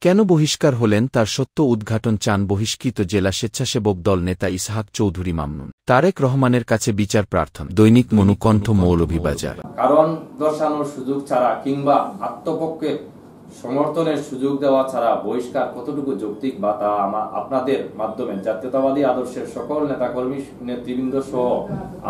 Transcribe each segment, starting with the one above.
কেন বহিষ্কার হলেন তার সত্য উদ্ঘাটন চান বহিষ্কৃত জেলা স্বেচ্ছাসেবক দল নেতা ইসহাক চৌধুরী মামনুন। তারেক রহমানের কাছে বিচার প্রার্থনা। দৈনিক মনুকণ্ঠ মৌলভীবাজার। কারণ দর্শানোর সুযোগ ছাড়া কিংবা আত্মপক্ষে সমর্থনের সুযোগ দেওয়া ছাড়া বহিষ্কার কতটুকু যৌক্তিক বা তা আপনাদের মাধ্যমে জাতীয়তাবাদী আদর্শের সকল নেতাকর্মী নেতৃবৃন্দ সহ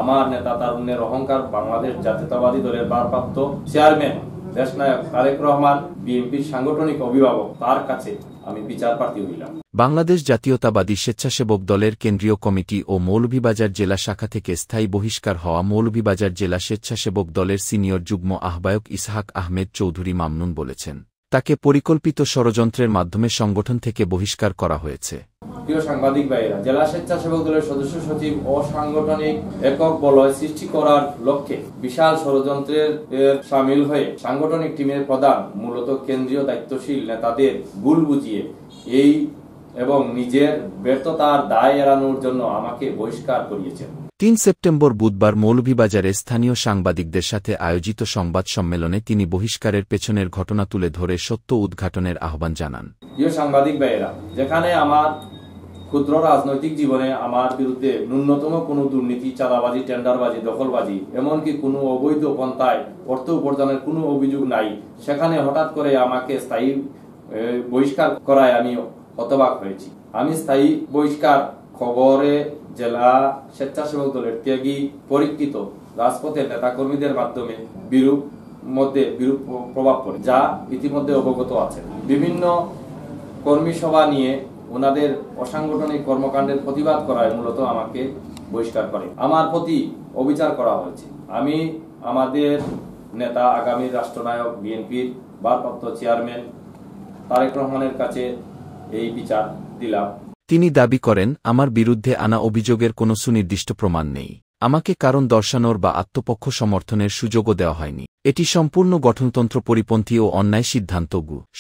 আমার নেতা তারুণ্যের অহংকার বাংলাদেশ জাতীয়তাবাদী দলের ভারপ্রাপ্ত চেয়ারম্যান দেশনায়ক তারেক রহমান বিএনপির সাংগঠনিক অভিভাবক তার কাছে আমি বিচার প্রার্থী হইলাম। বাংলাদেশ জাতীয়তাবাদী স্বেচ্ছাসেবক দলের কেন্দ্রীয় কমিটি ও মৌলভীবাজার জেলা শাখা থেকে স্থায়ী বহিষ্কার হওয়া মৌলভীবাজার জেলা স্বেচ্ছাসেবক দলের সিনিয়র যুগ্ম আহ্বায়ক ইসহাক আহমেদ চৌধুরী মামনুন বলেছেন, তাকে পরিকল্পিত ষড়যন্ত্রের মাধ্যমে সংগঠন থেকে বহিষ্কার করা হয়েছে। প্রিয় সাংবাদিক ভাইয়েরা, জেলা স্বেচ্ছাসেবক দলের সদস্য সচিব ও সাংগঠনিক একক বলয় সৃষ্টি করার লক্ষ্যে বিশাল ষড়যন্ত্রের সামিল হয়ে সাংগঠনিক টিমের প্রধান মূলত কেন্দ্রীয় দায়িত্বশীল নেতাদের ভুল বুঝিয়ে এবং নিজের ব্যর্থতার দায় এড়ানোর জন্য আমাকে বহিষ্কার করিয়েছেন। ৩ সেপ্টেম্বর বুধবার মৌলভীবাজারে স্থানীয় সাংবাদিকদের সাথে আয়োজিত সংবাদ সম্মেলনে তিনি বহিষ্কারের পেছনের ঘটনা তুলে ধরে সত্য উদ্ঘাটনের আহ্বান জানান। প্রিয় সাংবাদিক ভাইয়েরা, যেখানে আমার ক্ষুদ্র রাজনৈতিক জীবনে আমার বিরুদ্ধে ন্যূনতম কোনো দুর্নীতি, চাঁদাবাজি, টেন্ডারবাজি, দখলবাজি, এমনকি কোনো অবৈধ পন্থায় অর্থ উপার্জনের কোনো অভিযোগ নাই, সেখানে হঠাৎ করে আমাকে স্থায়ী বহিষ্কার করায় আমি হতবাক হয়েছি। আমি স্থায়ী বহিষ্কার খবরে জেলা স্বেচ্ছাসেবক দলের ত্যাগী পরীক্ষিত রাজপথের নেতাকর্মীদের মাধ্যমে বিরূপ প্রভাব পড়ে, যা ইতিমধ্যে অবগত আছে। বিভিন্ন কর্মী সভা নিয়ে ওনাদের অসাংগঠনিক কর্মকাণ্ডের প্রতিবাদ করায় মূলত আমাকে বহিষ্কার করে। আমার প্রতি অবিচার করা হয়েছে। আমি আমাদের নেতা আগামী রাষ্ট্রনায়ক বিএনপির ভারপ্রাপ্ত চেয়ারম্যান তারেক রহমানের কাছে এই বিচার দিলাম। তিনি দাবি করেন, আমার বিরুদ্ধে আনা অভিযোগের কোনো সুনির্দিষ্ট প্রমাণ নেই। আমাকে কারণ দর্শানোর বা আত্মপক্ষ সমর্থনের সুযোগও দেওয়া হয়নি। এটি সম্পূর্ণ গঠনতন্ত্র পরিপন্থী ও অন্যায় সিদ্ধান্ত।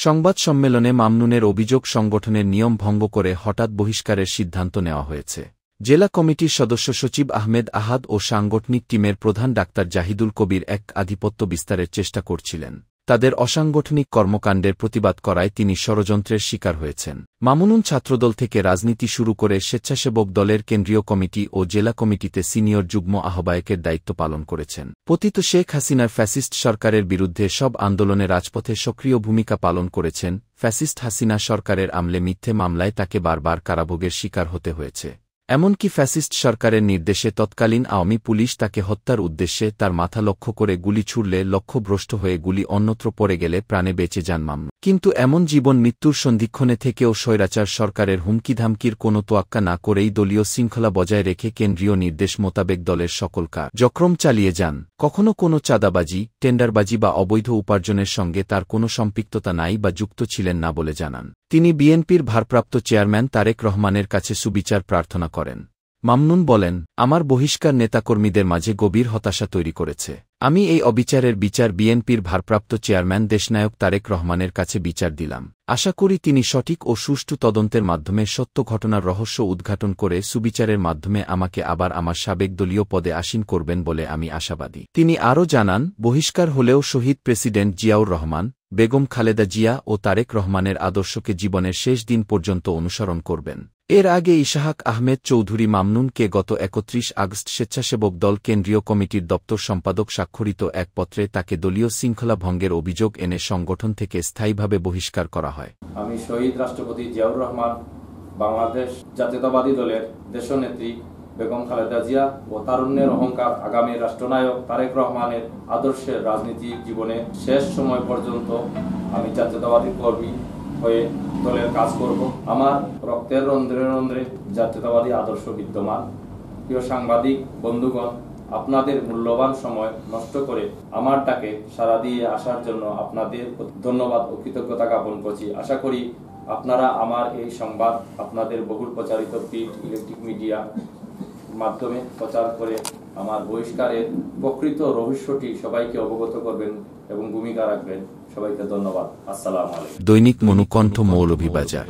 সংবাদ সম্মেলনে মামনুনের অভিযোগ, সংগঠনের নিয়ম ভঙ্গ করে হঠাৎ বহিষ্কারের সিদ্ধান্ত নেওয়া হয়েছে। জেলা কমিটির সদস্য সচিব আহমেদ আহাদ ও সাংগঠনিক টিমের প্রধান ডাক্তার জাহিদুল কবির এক আধিপত্য বিস্তারের চেষ্টা করছিলেন। তাদের অসাংগঠনিক কর্মকাণ্ডের প্রতিবাদ করায় তিনি ষড়যন্ত্রের শিকার হয়েছেন। মামুনুন ছাত্রদল থেকে রাজনীতি শুরু করে স্বেচ্ছাসেবক দলের কেন্দ্রীয় কমিটি ও জেলা কমিটিতে সিনিয়র যুগ্ম আহ্বায়কের দায়িত্ব পালন করেছেন। পতিত শেখ হাসিনার ফ্যাসিস্ট সরকারের বিরুদ্ধে সব আন্দোলনে রাজপথে সক্রিয় ভূমিকা পালন করেছেন। ফ্যাসিস্ট হাসিনা সরকারের আমলে মিথ্যে মামলায় তাকে বারবার কারাভোগের শিকার হতে হয়েছে। এমনকি ফ্যাসিস্ট সরকারের নির্দেশে তৎকালীন আওয়ামী পুলিশ তাকে হত্যার উদ্দেশ্যে তার মাথা লক্ষ্য করে গুলি ছুড়লে লক্ষ্যভ্রষ্ট হয়ে গুলি অন্যত্র পড়ে গেলে প্রাণে বেঁচে যান মামনুন। কিন্তু এমন জীবন মৃত্যুর সন্ধিক্ষণে থেকেও স্বৈরাচার সরকারের হুমকিধামকির কোনো তোয়াক্কা না করেই দলীয় শৃঙ্খলা বজায় রেখে কেন্দ্রীয় নির্দেশ মোতাবেক দলের সকল কার্যক্রম চালিয়ে যান। কখনো কোনো চাঁদাবাজি, টেন্ডারবাজি বা অবৈধ উপার্জনের সঙ্গে তার কোনো সম্পৃক্ততা নাই বা যুক্ত ছিলেন না বলে জানান। তিনি বিএনপির ভারপ্রাপ্ত চেয়ারম্যান তারেক রহমানের কাছে সুবিচার প্রার্থনা করেন। মামনুন বলেন, আমার বহিষ্কার নেতাকর্মীদের মাঝে গভীর হতাশা তৈরি করেছে। আমি এই অবিচারের বিচার বিএনপির ভারপ্রাপ্ত চেয়ারম্যান দেশনায়ক তারেক রহমানের কাছে বিচার দিলাম। আশা করি তিনি সঠিক ও সুষ্ঠু তদন্তের মাধ্যমে সত্য ঘটনার রহস্য উদ্ঘাটন করে সুবিচারের মাধ্যমে আমাকে আবার আমার সাবেক দলীয় পদে আসীন করবেন বলে আমি আশাবাদী। তিনি আরও জানান, বহিষ্কার হলেও শহীদ প্রেসিডেন্ট জিয়াউর রহমান, বেগম খালেদা জিয়া ও তারেক রহমানের আদর্শকে জীবনের শেষ দিন পর্যন্ত অনুসরণ করবেন। এর আগে ইসহাক আহমেদ চৌধুরী মামনুনকে গত ৩১ আগস্ট স্বেচ্ছাসেবক দল কেন্দ্রীয় কমিটির দপ্তর সম্পাদক স্বাক্ষরিত এক পত্রে তাকে দলীয় শৃঙ্খলা ভঙ্গের অভিযোগ এনে সংগঠন থেকে স্থায়ীভাবে বহিষ্কার করা হয়। আমি শহীদ রাষ্ট্রপতি জিয়াউর রহমান, বাংলাদেশ জাতীয়তাবাদী দলের দেশনেত্রী বেগম খালেদা জিয়া ও তারুণ্যের অহংকার আগামী রাষ্ট্রনায়ক তারেক রহমানের আদর্শের রাজনীতিক জীবনে শেষ সময় পর্যন্ত আমি জাতীয়তাবাদী কর্মী হয়ে দলের কাজ করব। আমার রক্তের রন্ধ্রে রন্ধ্রে জাতীয়তাবাদী আদর্শ বিদ্যমান। প্রিয় সাংবাদিক বন্ধুগণ, আপনাদের মূল্যবান সময় নষ্ট করে আমার ডাকে সাড়া দিয়ে আসার জন্য আপনাদের ধন্যবাদ ও কৃতজ্ঞতা জ্ঞাপন করছি। আশা করি আপনারা আমার এই সংবাদ আপনাদের বহুল প্রচারিত প্রিন্ট, ইলেকট্রিক মিডিয়া মাধ্যমে প্রচার করে আমার বহিষ্কারের প্রকৃত রহস্যটি সবাইকে অবগত করবেন এবং ভূমিকা রাখবেন। সবাইকে ধন্যবাদ। আসসালামু আলাইকুম। দৈনিক মনুকণ্ঠ মৌলভীবাজার।